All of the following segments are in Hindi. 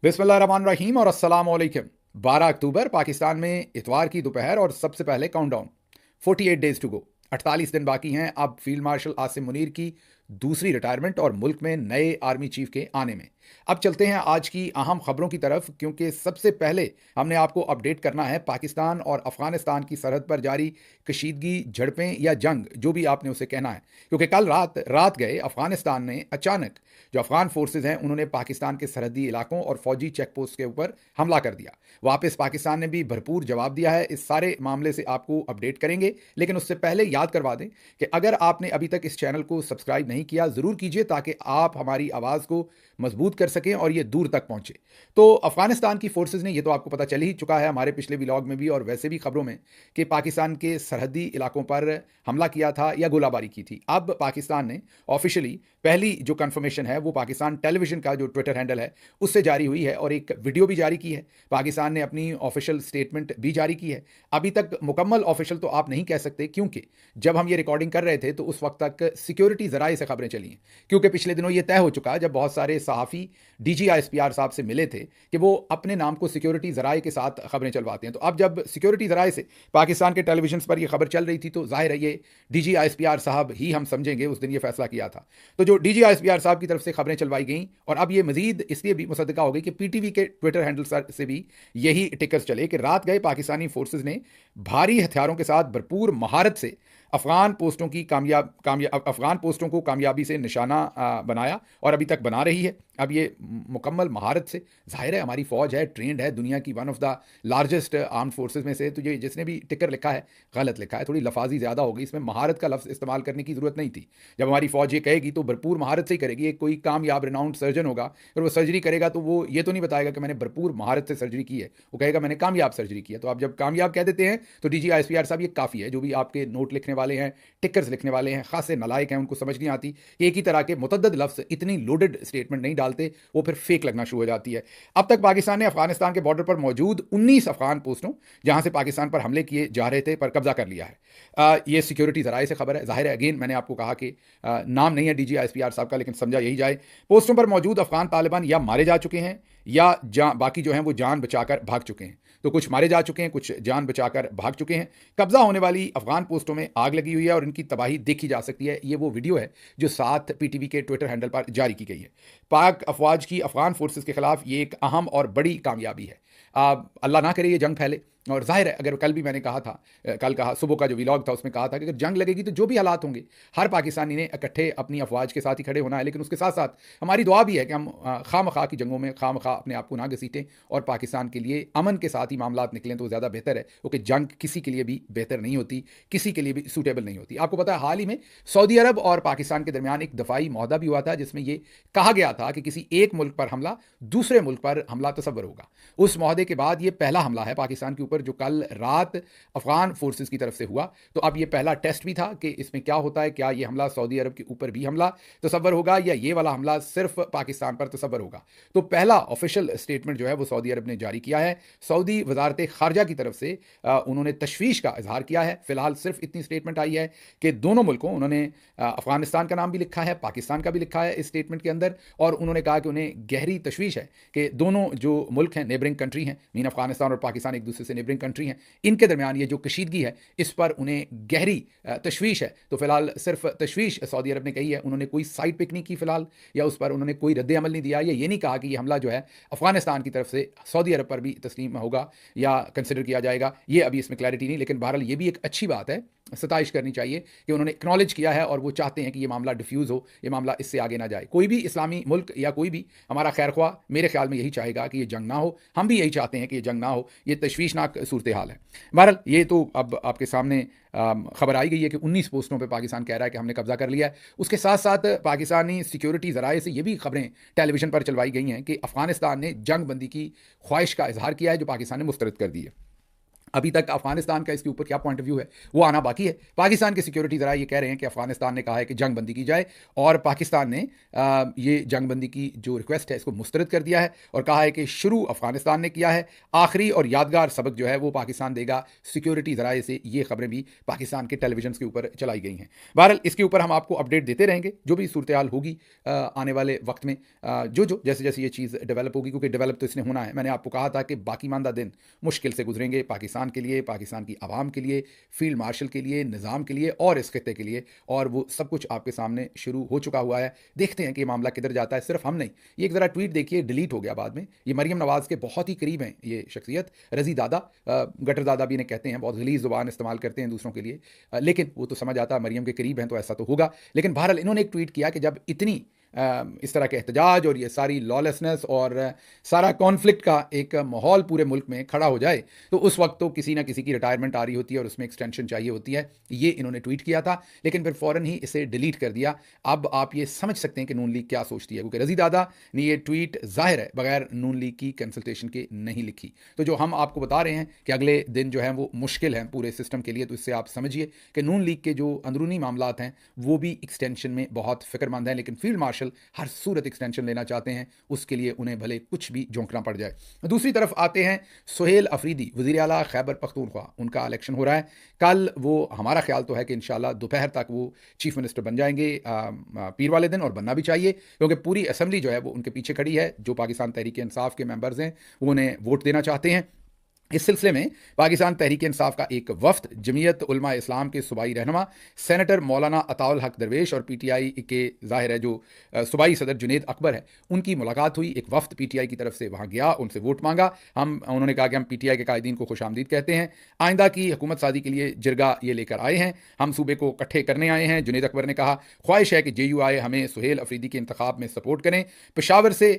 बिस्मिल्लाहिर्रहमानिर्रहीम और अस्सलाम वालेकुम। 12 अक्टूबर पाकिस्तान में इतवार की दोपहर और सबसे पहले काउंटडाउन 48 डेज टू गो। 48 दिन बाकी हैं अब फील्ड मार्शल आसिम मुनीर की दूसरी रिटायरमेंट और मुल्क में नए आर्मी चीफ के आने में। अब चलते हैं आज की अहम खबरों की तरफ, क्योंकि सबसे पहले हमने आपको अपडेट करना है पाकिस्तान और अफगानिस्तान की सरहद पर जारी कशीदगी, झड़पें या जंग, जो भी आपने उसे कहना है। क्योंकि कल रात गए अफगानिस्तान ने अचानक, जो अफगान फोर्सेज हैं उन्होंने पाकिस्तान के सरहदी इलाकों और फौजी चेक पोस्ट के ऊपर हमला कर दिया। वापस पाकिस्तान ने भी भरपूर जवाब दिया है। इस सारे मामले से आपको अपडेट करेंगे, लेकिन उससे पहले याद करवा दें कि अगर आपने अभी तक इस चैनल को सब्सक्राइब नहीं किया ज़रूर कीजिए, ताकि आप हमारी आवाज़ को मजबूत कर सकें और ये दूर तक पहुंचे। तो अफगानिस्तान की फोर्सेज ने, ये तो आपको पता चल ही चुका है हमारे पिछले व्लॉग में भी और वैसे भी खबरों में, कि पाकिस्तान के सरहदी इलाकों पर हमला किया था या गोलाबारी की थी। अब पाकिस्तान ने ऑफिशियली पहली जो कंफर्मेशन है वो पाकिस्तान टेलीविजन का जो ट्विटर हैंडल है उससे जारी हुई है और एक वीडियो भी जारी की है। पाकिस्तान ने अपनी ऑफिशियल स्टेटमेंट भी जारी की है। अभी तक मुकम्मल ऑफिशियल तो आप नहीं कह सकते, क्योंकि जब हम ये रिकॉर्डिंग कर रहे थे तो उस वक्त तक सिक्योरिटी जराए से खबरें चली हैं। क्योंकि पिछले दिनों ये तय हो चुका, जब बहुत सारे सहाफ़ी DGISPR साहब से मिले थे, कि वो अपने नाम को सिक्योरिटी जराए के साथ खबरें चलवाते हैं। तो अब जब सिक्योरिटी जराए से पाकिस्तान के टेलीविजन पर यह खबर चल रही थी तो जाहिर है ये DGISPR साहब ही हम समझेंगे उस दिन ये फैसला किया था। तो जो DGISPR साहब की तरफ से खबरें चलवाई गई, और अब ये मजीद इसलिए भी मुसद्दका हो गई कि PTV के ट्विटर हैंडल से भी यही टिकर्स चले कि रात गए पाकिस्तानी फोर्सेज ने भारी हथियारों के साथ भरपूर महारत से अफगान पोस्टों को कामयाबी से निशाना बनाया और अभी तक बना रही है। अब ये मुकम्मल महारत से, जाहिर है हमारी फ़ौज है, ट्रेंड है, दुनिया की one of the largest armed forces में से। तो ये जिसने भी टिकर लिखा है गलत लिखा है, थोड़ी लफाजी ज़्यादा होगी, इसमें महारत का लफ्ज़ इस्तेमाल करने की ज़रूरत नहीं थी। जब हमारी फ़ौज ये कहेगी तो भरपूर महारत से ही करेगी। एक कोई कामयाब रिनाउंड सर्जन होगा, अगर वो सर्जरी करेगा तो वो ये तो नहीं बताएगा कि मैंने भरपूर महारत से सर्जरी की है, वो कहेगा मैंने कामयाब सर्जरी की है। तो आप जब कामयाब कह देते हैं तो DGISPR साहब ये काफ़ी है। जो भी आपके नोट लिखने वाले हैं, टिकर्स लिखने वाले हैं, खासे नलायक हैं, उनको समझ नहीं आती एक ही तरह के मुतद्दद लफ्ज़ इतनी लोडेड स्टेटमेंट नहीं डालते, वो फिर फेक लगना शुरू हो जाती है। अब तक पाकिस्तान ने अफगानिस्तान के बॉर्डर पर मौजूद 19 अफगान पोस्टों, जहां से पाकिस्तान पर हमले किए जा रहे थे, पर कब्जा कर लिया है। ये सिक्योरिटी जराए से खबर है। जाहिर है अगेन मैंने आपको कहा कि नाम नहीं है DGISPR साहब का, लेकिन समझा यही जाए। पोस्टों पर मौजूद अफगान तालिबान या मारे जा चुके हैं या बाकी जो हैं वो जान बचाकर भाग चुके हैं। तो कुछ मारे जा चुके हैं, कुछ जान बचाकर भाग चुके हैं। कब्जा होने वाली अफगान पोस्टों में आग लगी हुई है और इनकी तबाही देखी जा सकती है। ये वो वीडियो है जो 7 PTV के ट्विटर हैंडल पर जारी की गई है। पाक अफवाज की अफगान फोर्सेस के खिलाफ ये एक अहम और बड़ी कामयाबी है। अल्लाह ना करे ये जंग फैले। और जाहिर है, अगर कल भी मैंने कहा था, कल कहा सुबह का जो व्लॉग था उसमें कहा था कि अगर जंग लगेगी तो जो भी हालात होंगे, हर पाकिस्तानी ने इकट्ठे अपनी अफवाज के साथ ही खड़े होना है। लेकिन उसके साथ साथ हमारी दुआ भी है कि हम खामखा की जंगों में खामखा अपने आप को ना घसीटें और पाकिस्तान के लिए अमन के साथ ही मामला निकलें तो ज़्यादा बेहतर है। क्योंकि जंग किसी के लिए भी बेहतर नहीं होती, किसी के लिए भी सूटेबल नहीं होती। आपको पता है हाल ही में सऊदी अरब और पाकिस्तान के दरमियान एक दफाई मुआहदा भी हुआ था, जिसमें यह कहा गया था कि किसी एक मुल्क पर हमला दूसरे मुल्क पर हमला तसव्वुर होगा। उस मुआहदे के बाद यह पहला हमला है पाकिस्तान के ऊपर जो कल रात अफगान फोर्सेस की तरफ से हुआ। तो अब ये पहला टेस्ट भी था कि इसमें क्या होता है, क्या ये हमला सऊदी अरब के ऊपर भी हमला तसव्वुर होगा या ये वाला हमला सिर्फ पाकिस्तान पर तसव्वुर होगा। तो पहला ऑफिशियल स्टेटमेंट जो है वो सऊदी अरब ने जारी किया है। सऊदी वजारत खारजा की तरफ से उन्होंने तशवीश का इजहार किया है। फिलहाल सिर्फ इतनी स्टेटमेंट आई है कि दोनों मुल्कों, उन्होंने अफगानिस्तान का नाम भी लिखा है, पाकिस्तान का भी लिखा है इस स्टेटमेंट के अंदर, और उन्होंने कहा कि उन्हें गहरी तशवीश है कि दोनों जो मुल्क हैं, नेबरिंग कंट्री हैं, मीन अफगानिस्तान और पाकिस्तान एक दूसरे से नेबरिंग कंट्री हैं, इनके दरमियान ये जो कशीदगी है इस पर उन्हें गहरी तशवीश है। तो फिलहाल सिर्फ तशवीश सऊदी अरब ने कही है। उन्होंने कोई साइड पिक नहीं की फिलहाल, या उस पर उन्होंने कोई रद्द अमल नहीं दिया, या ये नहीं कहा कि ये हमला जो है अफगानिस्तान की तरफ से सऊदी अरब पर भी तस्लीम होगा या कंसिडर किया जाएगा। ये अभी इसमें क्लैरिटी नहीं, लेकिन बहरहाल ये भी एक अच्छी बात है, सताइश करनी चाहिए कि उन्होंने एक्नॉलेज किया है और वो चाहते हैं कि ये मामला डिफ्यूज़ हो, ये मामला इससे आगे ना जाए। कोई भी इस्लामी मुल्क या कोई भी हमारा खैर ख्वाह मेरे ख्याल में यही चाहेगा कि ये जंग ना हो। हम भी यही चाहते हैं कि ये जंग ना हो। ये तशवीशनाक सूरत हाल है। बहरहाल ये तो अब आपके सामने खबर आई गई है कि 19 पोस्टों पर पाकिस्तान कह रहा है कि हमने कब्जा कर लिया है। उसके साथ साथ पाकिस्तानी सिक्योरिटी ज़राए से ये भी खबरें टेलीविज़न पर चलवाई गई हैं कि अफगानिस्तान ने जंग बंदी की ख्वाहिश का इजहार किया है, जो पाकिस्तान ने मुस्तरद कर दी है। अभी तक अफगानिस्तान का इसके ऊपर क्या पॉइंट ऑफ व्यू है वो आना बाकी है। पाकिस्तान के सिक्योरिटी ज़रा ये कह रहे हैं कि अफगानिस्तान ने कहा है कि जंग बंदी की जाए, और पाकिस्तान ने ये जंग बंदी की जो रिक्वेस्ट है इसको मुस्तरद कर दिया है और कहा है कि शुरू अफगानिस्तान ने किया है, आखिरी और यादगार सबक जो है वो पाकिस्तान देगा। सिक्योरिटी ज़राए से ये खबरें भी पाकिस्तान के टेलीविजन के ऊपर चलाई गई हैं। बहरहाल इसके ऊपर हम आपको अपडेट देते रहेंगे, जो भी सूरत हाल होगी आने वाले वक्त में, जो जैसे जैसे ये चीज़ डेवलप होगी, क्योंकि डेवलप तो इसने होना है। मैंने आपको कहा था कि बाकी मानदा दिन मुश्किल से गुजरेंगे पाकिस्तान के लिए, पाकिस्तान की आवाम के लिए, फील्ड मार्शल के लिए, निज़ाम के लिए और इस खित्ते के लिए, और वो सब कुछ आपके सामने शुरू हो चुका हुआ है। देखते हैं कि ये मामला किधर जाता है। सिर्फ हम नहीं, ये एक ज़रा ट्वीट देखिए, डिलीट हो गया बाद में। ये मरीम नवाज़ के बहुत ही करीब हैं ये शख्सियत, रज़ी दादा, गटर दादा भी इन्हें कहते हैं, बहुत गलीज़ ज़ुबान इस्तेमाल करते हैं दूसरों के लिए, लेकिन वो तो समझ आता है मरीम के करीब हैं तो ऐसा तो होगा। लेकिन बहरहाल इन्होंने एक ट्वीट किया कि जब इतनी इस तरह के एहतजाज और ये सारी लॉलेसनेस और सारा कॉन्फ्लिक्ट का एक माहौल पूरे मुल्क में खड़ा हो जाए, तो उस वक्त तो किसी ना किसी की रिटायरमेंट आ रही होती है और उसमें एक्सटेंशन चाहिए होती है। ये इन्होंने ट्वीट किया था, लेकिन फिर फ़ौरन ही इसे डिलीट कर दिया। अब आप ये समझ सकते हैं कि नून लीग क्या सोचती है, क्योंकि रज़ी दादा ने ये ट्वीट ज़ाहिर है बगैर नून लीग की कंसल्टेशन के नहीं लिखी। तो जो हम आपको बता रहे हैं कि अगले दिन जो है वो मुश्किल है पूरे सिस्टम के लिए, तो इससे आप समझिए कि नून लीग के जो अंदरूनी मामलात हैं वो भी एक्सटेंशन में बहुत फ़िक्रमंद हैं, लेकिन फील्ड मार्शल हर सूरत एक्सटेंशन लेना चाहते हैं, उसके लिए उन्हें भले कुछ भी झोंकना पड़ जाए। दूसरी तरफ आते हैं सुहेल अफरीदी, वज़ीर आला खैबर पख्तूनख्वा, उनका इलेक्शन हो रहा है कल। वो हमारा ख्याल तो है कि इंशाल्लाह दोपहर तक वो चीफ मिनिस्टर बन जाएंगे पीर वाले दिन, और बनना भी चाहिए क्योंकि पूरी असम्बली जो है वो उनके पीछे खड़ी है। जो पाकिस्तान तहरीक इंसाफ के मेंबर्स हैं वो उन्हें वोट देना चाहते हैं। इस सिलसिले में पाकिस्तान तहरीक इंसाफ का एक वफ्द जमीयत उलमा इस्लाम के सूबाई रहनुमा सेनेटर मौलाना अताउल हक दरवेश और पीटीआई के ज़ाहिर है जो सूबाई सदर जुनेद अकबर है, उनकी मुलाकात हुई। एक वफ्द पीटीआई की तरफ से वहाँ गया, उनसे वोट मांगा। उन्होंने कहा कि हम पीटीआई के कायदीन को खुशामदीद कहते हैं, आइंदा की हुकूमत सादी के लिए जिरगा ये लेकर आए हैं, हम सूबे को इकट्ठे करने आए हैं। जुनेद अकबर ने कहा ख्वाहिश है कि JUI हमें सुहेल अफरीदी के इंतखाब में सपोर्ट करें। पेशावर से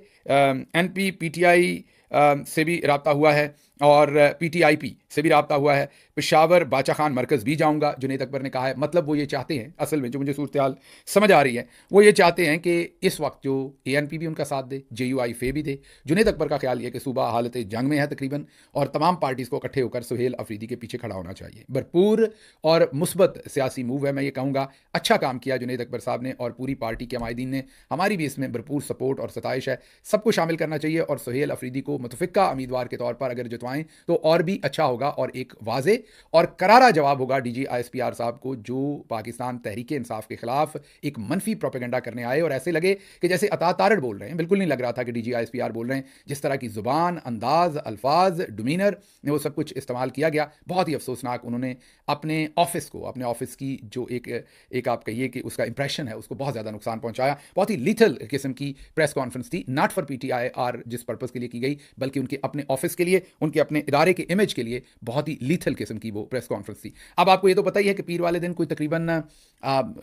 NP PTI से भी रब्ता हुआ है और PTIP से भी रब्ता हुआ है। पेशावर बाचा खान मरकज़ भी जाऊंगा, जुनेद अकबर ने कहा है। मतलब वो ये चाहते हैं, असल में जो मुझे सूरत हाल समझ आ रही है वो ये चाहते हैं कि इस वक्त जो ANP भी उनका साथ दे, JUI फे भी दे। जुनेद अकबर का ख्याल ये कि सूबा हालत जंग में है तकरीबन, और तमाम पार्टीज़ को इकट्ठे होकर सुहेल अफरीदी के पीछे खड़ा होना चाहिए। भरपूर और मुस्बत सियासी मूव है, मैं ये कहूँगा अच्छा काम किया जुनेद अकबर साहब ने और पूरी पार्टी के माहिदीन ने। हमारी भी इसमें भरपूर सपोर्ट और सताइश है, सबको शामिल करना चाहिए और सुहेल अफरीदी को मुतफ़िका उम्मीदवार के तौर पर अगर जितवाएं तो और भी अच्छा होगा, और एक वाज़े और करारा जवाब होगा DG ISPR साहब को, जो पाकिस्तान तहरीक इंसाफ के खिलाफ एक मनफी प्रोपेगेंडा करने आए और ऐसे लगे कि जैसे अता तारड़ बोल रहे हैं। बिल्कुल नहीं लग रहा था कि DG ISPR बोल रहे हैं। जिस तरह की ज़ुबान, अंदाज, अल्फाज, डोमिनर ने वो सब कुछ इस्तेमाल किया गया, बहुत ही अफसोसनाक। उन्होंने अपने ऑफिस को, अपने ऑफिस की जो एक आप कहिए कि उसका इंप्रेशन है, उसको बहुत ज़्यादा नुकसान पहुंचाया। बहुत ही लीथल किस्म की प्रेस कॉन्फ्रेंस थी, नॉट फॉर PTIR जिस पर्पज़ के लिए की गई, बल्कि उनके अपने ऑफिस के लिए, उनके अपने इदारे के इमेज के लिए बहुत ही लीथल किस्म की वो प्रेस कॉन्फ्रेंस थी। अब आपको ये तो पता ही है कि पीर वाले दिन कोई तकरीबन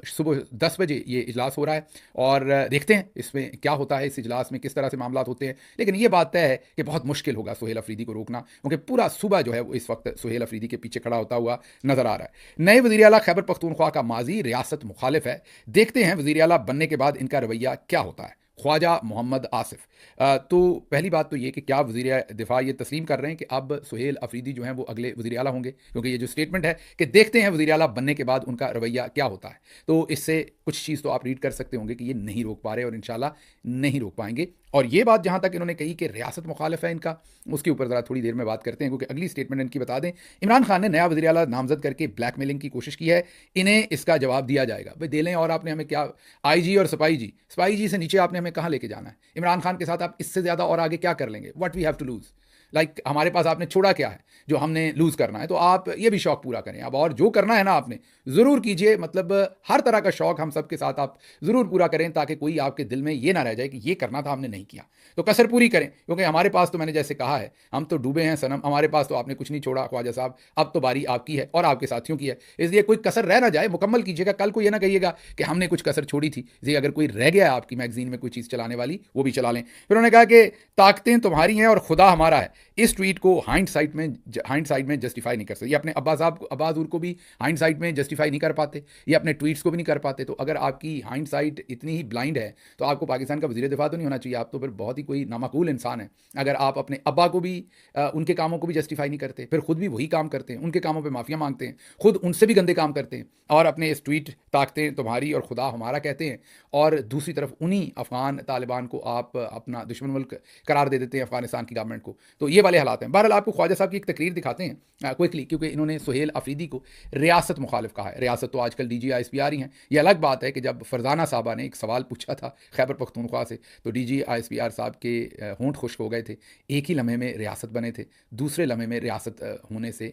सुबह 10 बजे ये इजलास हो रहा है, और देखते हैं इसमें क्या होता है, इस इजलास में किस तरह से मामला होते हैं। लेकिन ये बात तय है कि बहुत मुश्किल होगा सुहेल अफरीदी को रोकना, क्योंकि पूरा सूबा जो है वो इस वक्त सुहेल अफरीदी के पीछे खड़ा होता हुआ नजर आ रहा है। नए वज़ीर आला खैबर पख्तूनख्वा का माजी रियासत मुखालिफ है। देखते हैं वज़ीर आला बनने के बाद इनका रवैया क्या होता है। ख्वाजा मोहम्मद आसिफ, तो पहली बात तो ये कि क्या वज़ीर दिफा ये तस्लीम कर रहे हैं कि अब सुहेल अफरीदी जो हैं वो अगले वज़ीर आला होंगे, क्योंकि ये जो स्टेटमेंट है कि देखते हैं वज़ीर आला बनने के बाद उनका रवैया क्या होता है, तो इससे कुछ चीज़ तो आप रीड कर सकते होंगे कि ये नहीं रोक पा रहे और इंशाल्लाह नहीं रोक पाएंगे। और ये बात जहाँ तक इन्होंने कही कि रियासत मुखालिफ है इनका, उसके ऊपर ज़रा थोड़ी देर में बात करते हैं, क्योंकि अगली स्टेटमेंट इनकी बता दें। इमरान खान ने नया वज़ीर आला नामज़द करके ब्लैकमेलिंग की कोशिश की है, इन्हें इसका जवाब दिया जाएगा। भाई दे लें, और आपने हमें क्या IG और सिपाही जी से नीचे आपने हमें कहाँ लेके जाना है? इमरान खान के साथ आप इससे ज़्यादा और आगे क्या कर लेंगे? What we have to lose, like हमारे पास आपने छोड़ा क्या है जो हमने लूज़ करना है? तो आप ये भी शौक़ पूरा करें अब, और जो करना है ना आपने ज़रूर कीजिए। मतलब हर तरह का शौक़ हम सब के साथ आप ज़रूर पूरा करें, ताकि कोई आपके दिल में ये ना रह जाए कि ये करना था हमने नहीं किया। तो कसर पूरी करें, क्योंकि हमारे पास तो मैंने जैसे कहा है, हम तो डूबे हैं सनम, हमारे पास तो आपने कुछ नहीं छोड़ा ख्वाजा साहब, अब तो बारी आपकी है और आपके साथियों की है। इसलिए कोई कसर रह ना जाए, मुकम्मल कीजिएगा। कल को ये ना कहिएगा कि हमने कुछ कसर छोड़ी थी। जी, अगर कोई रह गया है आपकी मैगजीन में कोई चीज़ चलाने वाली, वो भी चला लें। फिर उन्होंने कहा कि ताकतें तुम्हारी हैं और खुदा हमारा है, इस ट्वीट को हाइंडसाइट में जस्टिफाई नहीं कर सकते। ये अपने अब्बास को भी हाइंडसाइट में जस्टिफाई नहीं कर पाते, ये अपने ट्वीट्स को भी नहीं कर पाते। तो अगर आपकी हाइंडसाइट इतनी ही ब्लाइंड है तो आपको पाकिस्तान का वज़ीर दिफा तो नहीं होना चाहिए, आप तो फिर बहुत ही कोई नामाकूल इंसान है अगर आप अपने अब्बा को भी उनके कामों को भी जस्टिफाई नहीं करते, फिर खुद भी वही काम करते हैं, उनके कामों पर माफिया मांगते हैं, खुद उनसे भी गंदे काम करते हैं और अपने इस ट्वीट ताकते हैं तुम्हारी और खुदा हमारा कहते हैं, और दूसरी तरफ उन्हीं अफगान तालिबान को आप अपना दुश्मन मुल्क करार दे देते हैं, अफगानिस्तान की गवर्नमेंट को। तो ये वाले हालात हैं। बहरहाल आपको ख्वाजा साहब की एक तकरीर दिखाते हैं क्विकली, क्योंकि इन्होंने सुहेल अफरीदी को रियासत मुखालिफ कहा है। रियासत तो आजकल DG ISPR ही हैं। ये अलग बात है कि जब फरजाना साहबा ने एक सवाल पूछा था खैबर पख्तूनख्वा से तो DG ISPR साहब के होंठ खुश्क हो गए थे, एक ही लम्हे में रियासत बने थे, दूसरे लम्हे में रियासत होने से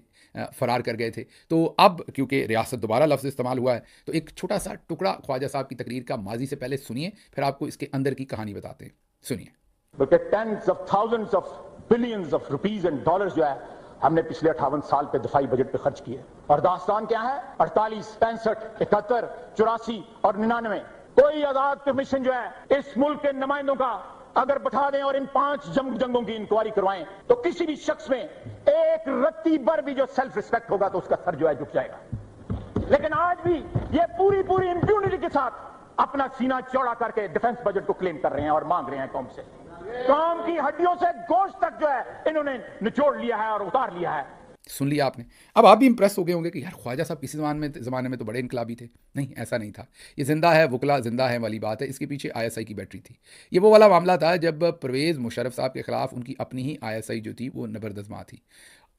फरार कर गए थे। तो अब क्योंकि रियासत दोबारा लफ्ज़ इस्तेमाल हुआ है तो एक छोटा सा टुकड़ा ख्वाजा साहब की तकरीर का माजी से पहले सुनिए, फिर आपको इसके अंदर की कहानी बताते हैं। सुनिए। बल्कि tens of thousands of billions of rupees and dollars जो है हमने पिछले 58 साल पे दिफाई बजट पे खर्च किए। और दास्तान क्या है? 48, 65, 71, 84 और 99। कोई आजाद कमीशन जो है इस मुल्क के नुमाइंदों का अगर बैठा दें और इन 5 जंगों की इंक्वायरी करवाएं तो किसी भी शख्स में एक रत्ती भर भी जो सेल्फ रिस्पेक्ट होगा तो उसका सर जो है झुक जाएगा। लेकिन आज भी ये पूरी इंप्यूनिटी के साथ अपना सीना चौड़ा करके डिफेंस बजट को क्लेम कर रहे हैं और मांग रहे हैं कौम से। कौम की हड्डियों से गोश्त तक जो है इन्होंने निचोड़ लिया है और उतार लिया है। सुन लिया आपने। अब आप भी इंप्रेस हो गए होंगे कि यार ख्वाजा साहब किसी ज़माने में तो बड़े इनकलाबी थे। नहीं, ऐसा नहीं था। ये जिंदा है वकला जिंदा है वाली बात है। इसके पीछे ISI की बैटरी थी। ये वो वाला मामला था जब परवेज़ मुशर्रफ साहब के ख़िलाफ़ उनकी अपनी ही ISI जो थी वो नबरदज़मा थी।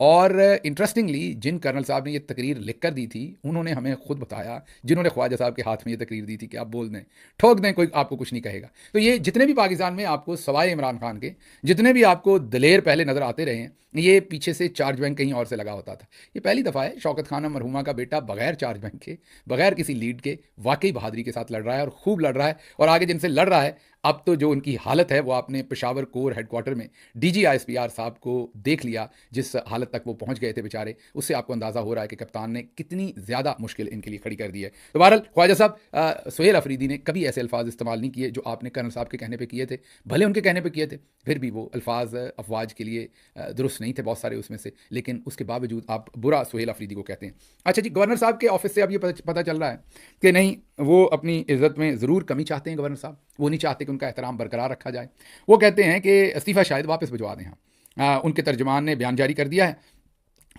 और इंटरेस्टिंगली जिन कर्नल साहब ने ये तकरीर लिख कर दी थी उन्होंने हमें खुद बताया, जिन्होंने ख्वाजा साहब के हाथ में ये तकरीर दी थी कि आप बोल दें, ठोक दें, कोई आपको कुछ नहीं कहेगा। तो ये जितने भी पाकिस्तान में आपको सवाए इमरान खान के जितने भी आपको दलेर पहले नज़र आते रहे हैं, ये पीछे से चार्ज बैंक कहीं और से लगा होता था। ये पहली दफ़ा है शौकत खान मरहुमा का बेटा बगैर चार्ज बैंक के, बगैर किसी लीड के वाकई बहादुरी के साथ लड़ रहा है और खूब लड़ रहा है। और आगे जिनसे लड़ रहा है अब तो जो उनकी हालत है वो आपने पेशावर कोर हेडक्वार्टर में DG ISPR साहब को देख लिया, जिस हालत तक वो पहुंच गए थे बेचारे, उससे आपको अंदाज़ा हो रहा है कि कप्तान ने कितनी ज़्यादा मुश्किल इनके लिए खड़ी कर दी है। तो बहरहाल ख्वाजा साहब सुहेल अफरीदी ने कभी ऐसे अल्फाज इस्तेमाल नहीं किए जो आपने कर्नल साहब के कहने पर किए थे। भले उनके कहने पर किए थे, फिर भी वो अल्फाज अफवाज के लिए दुरुस्त नहीं थे बहुत सारे उसमें से, लेकिन उसके बावजूद आप बुरा सुहेल अफरीदी को कहते हैं। अच्छा जी, गवर्नर साहब के ऑफिस से अब ये पता चल रहा है कि नहीं, वो अपनी इज्जत में ज़रूर कमी चाहते हैं। गवर्नर साहब वो नहीं चाहते कि उनका एहतराम बरकरार रखा जाए। वो कहते हैं कि इस्तीफ़ा शायद वापस भिजवा दें। उनके तर्जमान ने बयान जारी कर दिया है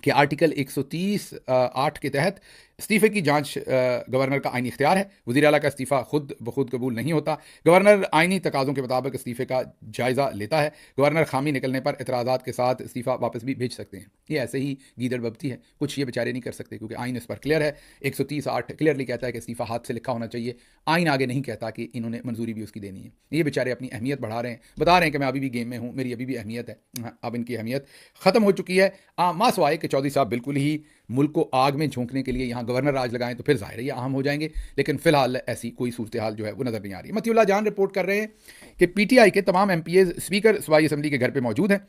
कि आर्टिकल 130(8) के तहत इस्तीफ़े की जांच गवर्नर का आईनी इख्तियार है। वज़ीर आला का इस्तीफ़ा खुद ब खुद कबूल नहीं होता। गवर्नर आईनी तकाज़ों के मुताबिक इस्तीफ़े का जायज़ा लेता है। गवर्नर खामी निकलने पर एतराज़ात के साथ इस्तीफ़ा वापस भी भेज सकते हैं। ये ऐसे ही गीदड़ बबती है, कुछ ये बेचारे नहीं कर सकते क्योंकि आइन इस पर क्लियर है। 130(8) क्लियरली कहता है कि इस्तीफ़ा हाथ से लिखा होना चाहिए। आइन आगे नहीं कहता कि इन्होंने मंजूरी भी उसकी देनी है। ये बेचारे अपनी अहमियत बढ़ा रहे हैं, बता रहे हैं कि मैं अभी भी गेम में हूँ, मेरी अभी भी अहमियत है। अब इनकी अहमियत ख़त्म हो चुकी है। मासवाए कि चौधरी साहब बिल्कुल ही मुल्क को आग में झोंकने के लिए यहाँ गवर्नर राज लगाएं तो फिर जाहिर है ये अहम हो जाएंगे, लेकिन फिलहाल ऐसी कोई सूरत हाल जो है वो नज़र नहीं आ रही। मतीउल्लाह जान रिपोर्ट कर रहे हैं कि PTI के तमाम MPAs स्पीकर सूबाई असम्बली के घर पर मौजूद हैं।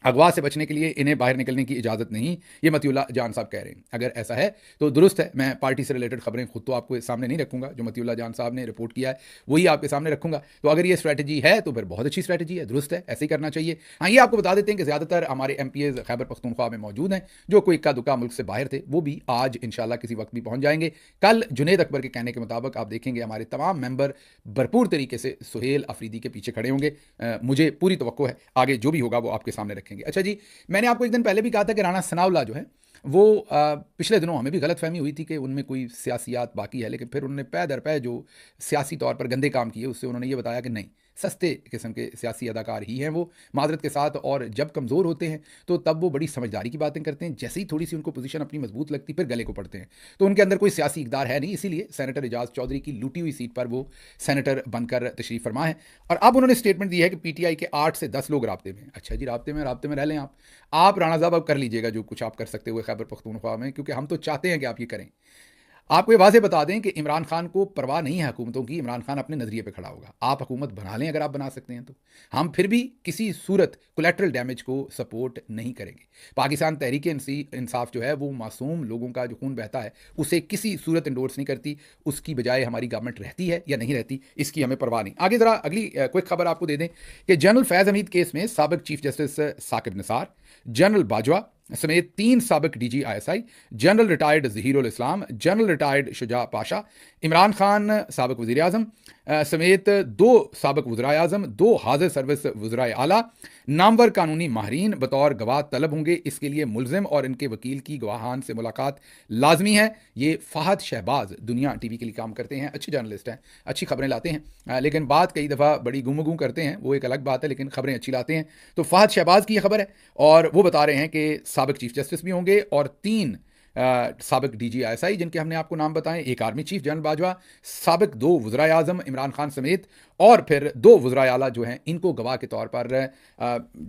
अगवा से बचने के लिए इन्हें बाहर निकलने की इजाज़त नहीं, ये मतीउल्लाह जान साहब कह रहे हैं। अगर ऐसा है तो दुरुस्त है। मैं पार्टी से रिलेटेड खबरें खुद तो आपको सामने नहीं रखूंगा, जो मतीउल्लाह जान साहब ने रिपोर्ट किया है वही आपके सामने रखूंगा। तो अगर ये स्ट्रैटेजी है तो फिर बहुत अच्छी स्ट्रैटेजी है, दुरुस्त है, ऐसे ही करना चाहिए। हाँ, ये आपको बता देते हैं कि ज़्यादातर हमारे MPAs खैबर पख्तूनख्वा में मौजूद हैं। जो कोई इक्का दुक्का मुल्क से बाहर थे वो भी आज इंशाल्लाह किसी वक्त भी पहुँच जाएंगे। कल जुनेद अकबर के कहने के मुताबिक आप देखेंगे हमारे तमाम मेंबर भरपूर तरीके से सुहेल अफरीदी के पीछे खड़े होंगे। मुझे पूरी तवक्को है आगे जो भी होगा वो आपके सामने रखेंगे। अच्छा जी, मैंने आपको एक दिन पहले भी कहा था कि राणा सनाउल्लाह जो है वो पिछले दिनों हमें भी गलतफहमी हुई थी कि उनमें कोई सियासियात बाकी है, लेकिन फिर उन्होंने पै दर पै जो सियासी तौर पर गंदे काम किए उससे उन्होंने ये बताया कि नहीं, सस्ते किस्म के सियासी अदाकार ही हैं वो, माजरत के साथ। और जब कमज़ोर होते हैं तो तब वो बड़ी समझदारी की बातें करते हैं, जैसे ही थोड़ी सी उनको पोजीशन अपनी मजबूत लगती फिर गले को पड़ते हैं। तो उनके अंदर कोई सियासी इक़दार है नहीं, इसीलिए सेनेटर एजाज चौधरी की लूटी हुई सीट पर वो सेनेटर बनकर तशरीफ़ फरमा है। और अब उन्होंने स्टेटमेंट दी है कि PTI के 8 से 10 लोग राब्ते में। अच्छा जी, राब्ते में रह लें आप राणा साहब अब कर लीजिएगा जो कुछ आप कर सकते हुए खैबर पख्तूनख्वा में, क्योंकि हम तो चाहते हैं कि आप ये करें। आपको ये वाज़ेह बता दें कि इमरान खान को परवाह नहीं है हुकूमतों की, इमरान खान अपने नज़रिए पे खड़ा होगा। आप हुकूमत बना लें अगर आप बना सकते हैं तो। हम फिर भी किसी सूरत कोलैटरल डैमेज को सपोर्ट नहीं करेंगे। पाकिस्तान तहरीक इंसाफ जो है वो मासूम लोगों का जो खून बहता है उसे किसी सूरत इंडोर्स नहीं करती। उसकी बजाय हमारी गवर्नमेंट रहती है या नहीं रहती, इसकी हमें परवाह नहीं। आगे ज़रा अगली क्विक खबर आपको दे दें कि जनरल फैज़ हमीद केस में साबिक chief justice Saqib Nisar, general Bajwa समेत 3 साबिक DG ISI, general retired Zaheerul Islam, general retired Shuja Pasha, Imran Khan साबिक वज़ीर आज़म समेत 2 साबिक वज़राए आज़म, 2 हाज़िर सर्विस वज़राए आला नामवर कानूनी माहरीन बतौर गवाह तलब होंगे। इसके लिए मुलजिम और इनके वकील की गवाहान से मुलाकात लाजमी है। ये फ़हद शहबाज दुनिया टीवी के लिए काम करते हैं, अच्छे जर्नलिस्ट हैं, अच्छी खबरें लाते हैं, लेकिन बात कई दफ़ा बड़ी गुमगू करते हैं, वो एक अलग बात है, लेकिन खबरें अच्छी लाते हैं। तो फ़हद शहबाज की ये खबर है और वो बता रहे हैं कि साबिक चीफ जस्टिस भी होंगे और 3 साबिक डीजी आईएसआई जिनके हमने आपको नाम बताएं, एक आर्मी चीफ जनरल बाजवा, साबिक 2 वज़राए आज़म इमरान खान समेत और फिर 2 वज़राए आला जो हैं इनको गवाह के तौर पर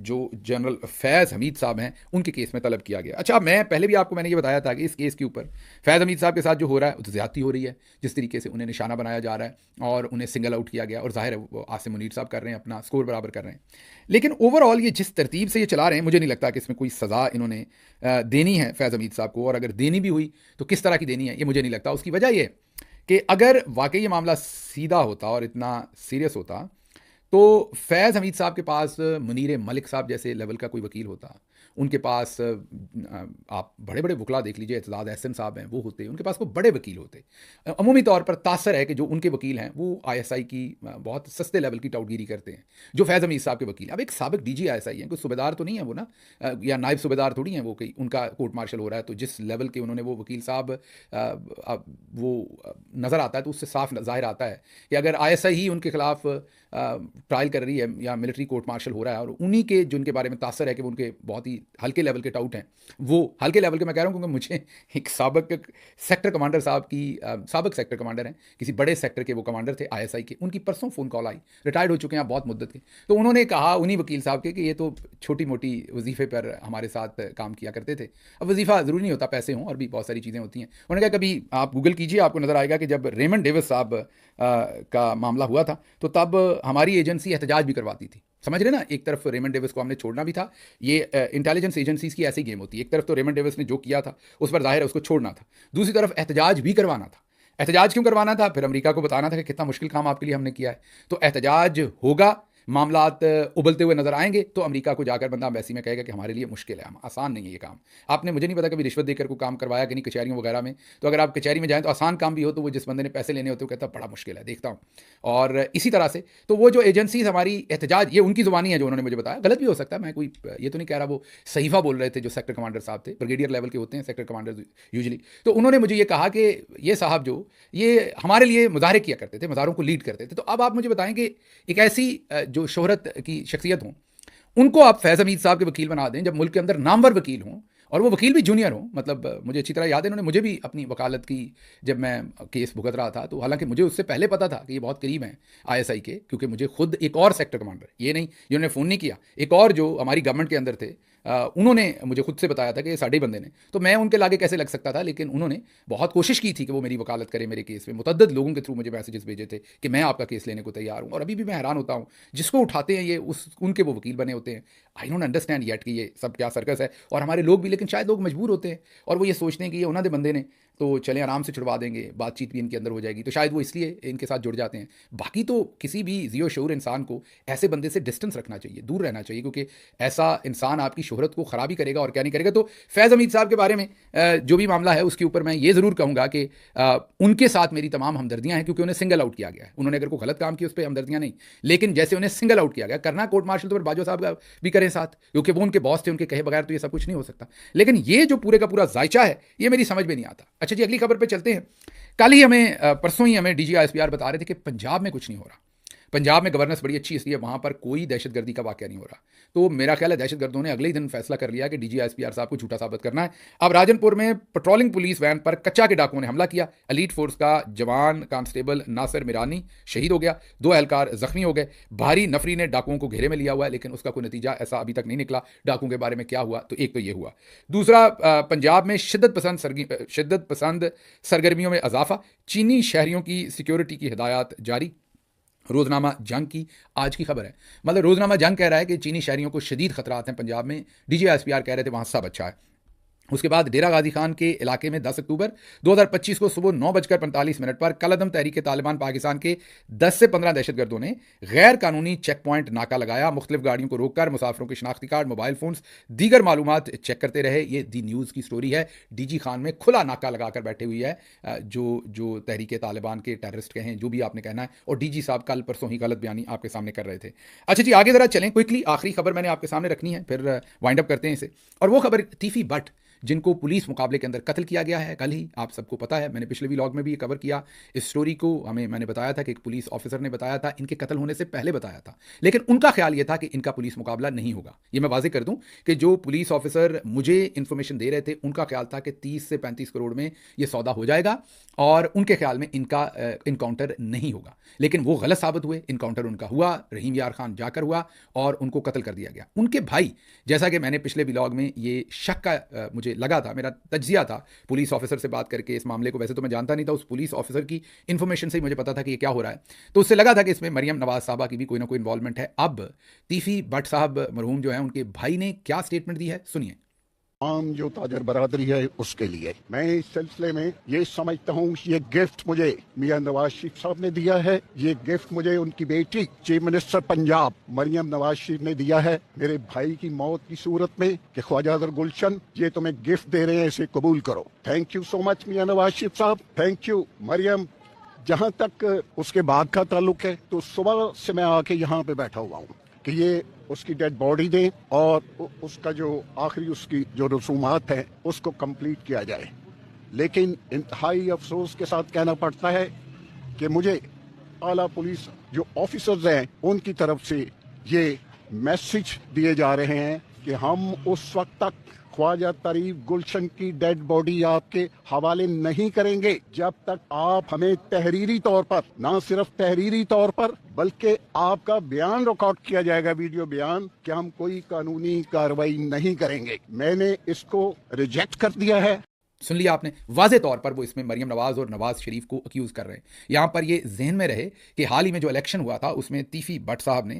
जो जनरल फैज़ हमीद साहब हैं उनके केस में तलब किया गया। अच्छा, मैं पहले भी आपको मैंने ये बताया था कि इस केस के ऊपर फैज़ हमीद साहब के साथ जो हो रहा है वो ज़्यादती हो रही है, जिस तरीके से उन्हें निशाना बनाया जा रहा है और उन्हें सिंगल आउट किया गया, और ज़ाहिर है वो आसिम मुनीर साहब कर रहे हैं, अपना स्कोर बराबर कर रहे हैं। लेकिन ओवरऑल ये जिस तरतीब से ये चला रहे हैं, मुझे नहीं लगता कि इसमें कोई सज़ा इन्होंने देनी है फैज़ हमीद साहब को, और अगर देनी भी हुई तो किस तरह की देनी है ये मुझे नहीं लगता। उसकी वजह ये कि अगर वाकई ये मामला सीधा होता और इतना सीरियस होता तो फैज़ हमीद साहब के पास मुनीर मलिक साहब जैसे लेवल का कोई वकील होता, उनके पास आप बड़े बड़े वकला देख लीजिए, एतजाज़ अहसन साहब हैं वो होते, उनके पास को बड़े वकील होते। अमूमी तौर पर तासर है कि जो उनके वकील हैं वो आईएसआई की बहुत सस्ते लेवल की टाउटगिरी करते हैं जो फैज़ हमीद साहब के वकील हैं। अब एक साबिक डीजी आईएसआई हैं, कोई सूबेदार तो नहीं है वो ना, या नायब सूबेदार थोड़ी हैं वो, कि उनका कोर्ट मार्शल हो रहा है तो जिस लेवल के उन्होंने वो वकील साहब वो नज़र आता है तो उससे साफ ज़ाहिर आता है कि अगर आईएसआई ही उनके खिलाफ ट्रायल कर रही है या मिलिट्री कोर्ट मार्शल हो रहा है, और उन्हीं के जिनके बारे में तासर है कि वो उनके बहुत ही हल्के लेवल के टाउट हैं, वो हल्के लेवल के मैं कह रहा हूँ क्योंकि मुझे एक साबिक सेक्टर कमांडर साहब की साबिक सेक्टर कमांडर हैं, किसी बड़े सेक्टर के वो कमांडर थे आईएसआई के, उनकी परसों फ़ोन कॉल आई, रिटायर्ड हो चुके हैं बहुत मुद्दत के, तो उन्होंने कहा उन्हीं वकील साहब के कि ये तो छोटी मोटी वजीफ़े पर हमारे साथ काम किया करते थे। अब वजीफ़ा ज़रूरी नहीं होता, पैसे हों और भी बहुत सारी चीज़ें होती हैं। उन्होंने कहा कभी आप गूगल कीजिए, आपको नज़र आएगा कि जब रेमंड डेविस साहब का मामला हुआ था तो तब हमारी एजेंसी एहतजाज भी करवाती थी। समझ रहे ना, एक तरफ रेमंड डेविस को हमने छोड़ना भी था, ये इंटेलिजेंस एजेंसीज की ऐसी गेम होती है, एक तरफ तो रेमंड डेविस ने जो किया था उस पर जाहिर है उसको छोड़ना था, दूसरी तरफ एहतजाज भी करवाना था। एहतजाज क्यों करवाना था? फिर अमेरिका को बताना था कि कितना मुश्किल काम आपके लिए हमने किया है। तो एहतजाज होगा, मामलात उबलते हुए नजर आएंगे तो अमेरिका को जाकर बंदा एम्बेसी में कहेगा कि हमारे लिए मुश्किल है, हम आसान नहीं है ये काम। आपने मुझे नहीं पता कभी रिश्वत देकर कोई काम करवाया कि नहीं कचहरियों वगैरह में, तो अगर आप कचहरी में जाएं तो आसान काम भी हो तो वो जिस बंदे ने पैसे लेने होते वो कहता बड़ा मुश्किल है, देखता हूँ। और इसी तरह से तो वो जो एजेंसीज हमारी एहतजाज, ये उनकी ज़ुबानी है जो उन्होंने मुझे बताया, गलत भी हो सकता है, मैं कोई ये तो नहीं कह रहा, वो सहीफा बोल रहे थे जो सेक्टर कमांडर साहब थे, ब्रिगेडियर लेवल के होते हैं सेक्टर कमांडर यूजली। तो उन्होंने मुझे ये कहा कि ये साहब जो ये हमारे लिए मुजाहरे किया करते थे, मुजाहरों को लीड करते थे। तो अब आप मुझे बताएं कि एक ऐसी जो शोहरत की शख्सियत हों, उनको आप फैज़ हमीद साहब के वकील बना दें जब मुल्क के अंदर नामवर वकील हों, और वो वकील भी जूनियर हों। मतलब मुझे अच्छी तरह याद है, इन्होंने मुझे भी अपनी वकालत की जब मैं केस भुगत रहा था, तो हालांकि मुझे उससे पहले पता था कि ये बहुत करीब हैं आईएसआई के, क्योंकि मुझे खुद एक और सेक्टर कमांडर, ये नहीं जिन्होंने फ़ोन नहीं किया, एक और जो हमारी गवर्नमेंट के अंदर थे, उन्होंने मुझे खुद से बताया था कि ये साढ़े बंदे ने, तो मैं उनके लागे कैसे लग सकता था। लेकिन उन्होंने बहुत कोशिश की थी कि वो मेरी वकालत करें मेरे केस में, मुतअद्दिद लोगों के थ्रू मुझे मैसेजेस भेजे थे कि मैं आपका केस लेने को तैयार हूँ। और अभी भी मैं हैरान होता हूँ, जिसको उठाते हैं ये उनके वो वकील बने होते हैं। आई डोंट अंडरस्टैंड येट कि ये सब क्या सर्कस है, और हमारे लोग भी, लेकिन शायद लोग मजबूर होते हैं और वो ये सोचते हैं कि ये उन्होंने बंदे ने तो चले आराम से छुड़वा देंगे, बातचीत भी इनके अंदर हो जाएगी, तो शायद वो इसलिए इनके साथ जुड़ जाते हैं। बाकी तो किसी भी ज़ियो शऊर इंसान को ऐसे बंदे से डिस्टेंस रखना चाहिए, दूर रहना चाहिए, क्योंकि ऐसा इंसान आपकी शोहरत को ख़राबी करेगा और क्या नहीं करेगा। तो फैज़ हमीद साहब के बारे में जो भी मामला है उसके ऊपर मैं ये ज़रूर कहूँगा कि उनके साथ मेरी तमाम हमदर्दियाँ हैं, क्योंकि उन्हें सिंगल आउट किया गया है। उन्होंने अगर कोई गलत काम किया उस पर हमदर्दियाँ नहीं, लेकिन जैसे उन्हें सिंगल आउट किया गया, करना कोर्ट मार्शल तो फिर बाजवा साहब का भी करें साथ, क्योंकि वो उनके बॉस थे, उनके कहे बगैर तो ये सब कुछ नहीं हो सकता। लेकिन ये जो पूरे का पूरा जायचा है ये मेरी समझ में नहीं आता। अच्छा जी, अगली खबर पर चलते हैं। कल ही हमें परसों ही हमें डीजी आईएसपीआर बता रहे थे कि पंजाब में कुछ नहीं हो रहा, पंजाब में गवर्नेंस बड़ी अच्छी इसलिए वहाँ पर कोई दहशतगर्दी का वाक़या नहीं हो रहा। तो मेरा ख्याल है दहशतगर्दों ने अगले ही दिन फैसला कर लिया कि डीजी एसपीआर साहब को झूठा साबित करना है। अब राजनपुर में पेट्रोलिंग पुलिस वैन पर कच्चा के डाकुओं ने हमला किया। एलीट फोर्स का जवान कांस्टेबल नासिर मिरानी शहीद हो गया, 2 एहलकार जख्मी हो गए। भारी नफरी ने डाकुओं को घेरे में लिया हुआ है, लेकिन उसका कोई नतीजा ऐसा अभी तक नहीं निकला। डाकुओं के बारे में क्या हुआ, तो एक तो ये हुआ। दूसरा, पंजाब में शिद्दत पसंद सरगर्मियों में इजाफा, चीनी शहरियों की सिक्योरिटी की हिदायत जारी। रोजनामा जंग की आज की खबर है, मतलब रोजनामा जंग कह रहा है कि चीनी शहरियों को शदीद खतरात हैं पंजाब में। डीजी एसपीआर कह रहे थे वहां सब अच्छा है। उसके बाद डेरा गाजी खान के इलाके में 10 अक्टूबर 2025 को सुबह 9:45 पर कलअदम तहरीक तालिबान पाकिस्तान के 10 से 15 दहशतगर्दों ने गैर कानूनी चेक पॉइंट नाका लगाया। मुख्तलिफ गाड़ियों को रोककर मुसाफिरों के शनाख्ती कार्ड, मोबाइल फोन्स, दीगर मालूमात चेक करते रहे। ये दी न्यूज़ की स्टोरी है। डीजी खान में खुला नाका लगाकर बैठे हुई है जो तहरीक तालिबान के टेररिस्ट कहें, जो भी आपने कहना है। और डीजी साहब कल परसों ही गलत बयानी आपके सामने कर रहे थे। अच्छा जी, आगे जरा चलें क्विकली। आखिरी खबर मैंने आपके सामने रखनी है, फिर वाइंड अप करते हैं इसे। और वो खबर तीफी बट, जिनको पुलिस मुकाबले के अंदर कत्ल किया गया है कल ही, आप सबको पता है। मैंने पिछले व्लॉग में भी कवर किया इस स्टोरी को। मैंने बताया था कि एक पुलिस ऑफिसर ने बताया था, इनके कत्ल होने से पहले बताया था, लेकिन उनका ख्याल यह था कि इनका पुलिस मुकाबला नहीं होगा। ये मैं वाजे कर दूं कि जो पुलिस ऑफिसर मुझे इंफॉर्मेशन दे रहे थे, उनका ख्याल था कि 30 से 35 करोड़ में यह सौदा हो जाएगा और उनके ख्याल में इनका इनकाउंटर नहीं होगा। लेकिन वो गलत साबित हुए। इनकाउंटर उनका हुआ, रहीम यार खान जाकर हुआ और उनको कत्ल कर दिया गया। उनके भाई, जैसा कि मैंने पिछले व्लॉग में ये शक का मुझे लगा था, मेरा तज्जिया था पुलिस ऑफिसर से बात करके इस मामले को। वैसे तो मैं जानता नहीं था, उस पुलिस ऑफिसर की इन्फॉर्मेशन से ही मुझे पता था कि ये क्या हो रहा है। तो उससे लगा था कि इसमें मरियम नवाज साहबा की भी कोई ना कोई इन्वॉल्वमेंट है। अब तीफी भट्ट साहब मरहूम जो है, उनके भाई ने क्या स्टेटमेंट दी है, सुनिए। आम जो ताजर बरादरी है उसके लिए मैं इस सिलसिले में ये समझता हूँ, ये गिफ्ट मुझे मियां नवाज शरीफ साहब ने दिया है। ये गिफ्ट मुझे उनकी बेटी चीफ मिनिस्टर पंजाब मरियम नवाज शरीफ ने दिया है मेरे भाई की मौत की सूरत में कि ख्वाजा अदर गुलशन ये तुम्हें गिफ्ट दे रहे हैं, इसे कबूल करो। थैंक यू सो मच मियां नवाज शरीफ साहब, थैंक यू मरियम। जहाँ तक उसके बाद का ताल्लुक है, तो सुबह से मैं आके यहाँ पे बैठा हुआ हूँ कि ये उसकी डेड बॉडी दें और उसका जो आखिरी उसकी जो रसूमात है उसको कंप्लीट किया जाए। लेकिन इंतहाई अफसोस के साथ कहना पड़ता है कि मुझे आला पुलिस जो ऑफिसर्स हैं उनकी तरफ से ये मैसेज दिए जा रहे हैं कि हम उस वक्त तक ख्वाजा तरीफ गुलशन की डेड बॉडी आपके हवाले नहीं करेंगे जब तक आप हमें तहरीरी तौर पर, ना सिर्फ तहरीरी तौर पर, बल्कि आपका बयान रिकॉर्ड किया जाएगा, वीडियो बयान, कि हम कोई कानूनी कार्रवाई नहीं करेंगे। मैंने इसको रिजेक्ट कर दिया है। सुन लिया आपने, वाजे तौर पर वो इसमें मरियम नवाज और नवाज शरीफ को अक्यूज़ कर रहे हैं। यहाँ पर ये जहन में रहे कि हाल ही में जो इलेक्शन हुआ था उसमें तीफी भट्ट साहब ने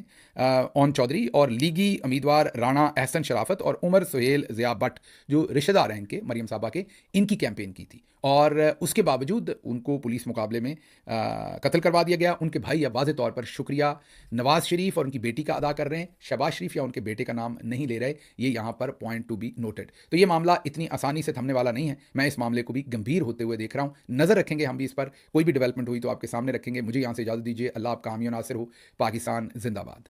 ओन चौधरी और लीगी उम्मीदवार राणा अहसन शराफत और उमर सुहेल ज़िया भट्ट, जो रिश्तेदार हैं इनके मरियम साहबा के, इनकी कैंपेन की थी। और उसके बावजूद उनको पुलिस मुकाबले में कत्ल करवा दिया गया। उनके भाई अब वाज़े तौर पर शुक्रिया नवाज शरीफ और उनकी बेटी का अदा कर रहे हैं। शहबाज शरीफ या उनके बेटे का नाम नहीं ले रहे। ये यहाँ पर पॉइंट टू बी नोटेड। तो ये मामला इतनी आसानी से थमने वाला नहीं है। मैं इस मामले को भी गंभीर होते हुए देख रहा हूँ। नज़र रखेंगे हम भी इस पर, कोई भी डेवलपमेंट हुई तो आपके सामने रखेंगे। मुझे यहाँ से इजाज़त दीजिए। अल्लाह आपका हामी और नासिर हो। पाकिस्तान जिंदाबाद।